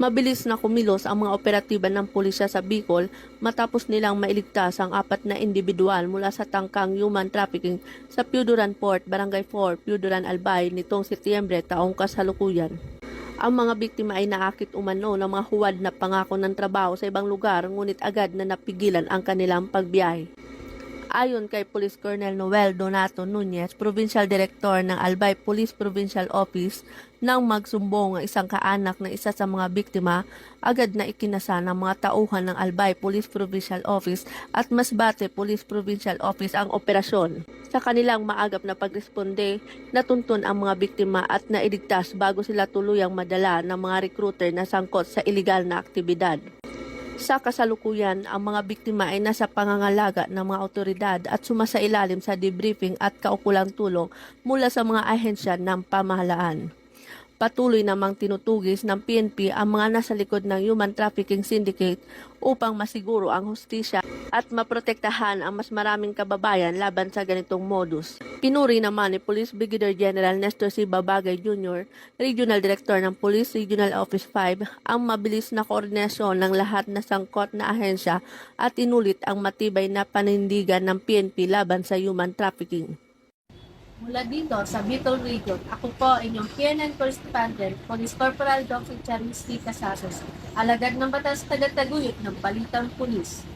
Mabilis na kumilos ang mga operatiba ng pulisya sa Bicol matapos nilang mailigtas ang 4 na individual mula sa tangkang human trafficking sa Piuduran Port, Barangay 4, Piuduran, Albay nitong Setyembre taong kasalukuyan. Ang mga biktima ay naakit umano ng mga huwad na pangako ng trabaho sa ibang lugar ngunit agad na napigilan ang kanilang pagbiyahe. Ayon kay Police Colonel Noel Donato Nunez, Provincial Director ng Albay Police Provincial Office, nang magsumbong ang isang kaanak ng isa sa mga biktima, agad na ikinasa ng mga tauhan ng Albay Police Provincial Office at Masbate Police Provincial Office ang operasyon. Sa kanilang maagap na pagresponde, natuntun ang mga biktima at nailigtas bago sila tuluyang madala ng mga recruiter na sangkot sa iligal na aktibidad. Sa kasalukuyan, ang mga biktima ay nasa pangangalaga ng mga otoridad at sumasailalim sa debriefing at kaukulang tulong mula sa mga ahensya ng pamahalaan. Patuloy namang tinutugis ng PNP ang mga nasa likod ng human trafficking syndicate upang masiguro ang hustisya at maprotektahan ang mas maraming kababayan laban sa ganitong modus. Pinuri naman ni Police Brigadier General Nestor C. Babagay Jr., Regional Director ng Police Regional Office 5, ang mabilis na koordinasyon ng lahat na sangkot na ahensya at inulit ang matibay na panindigan ng PNP laban sa human trafficking. Mula dito sa Bicol Region, ako po inyong PNN Correspondent, Police Corporal Dr. Charis T. Casasos, alagad ng batas tagataguyod ng Balitang Pulis.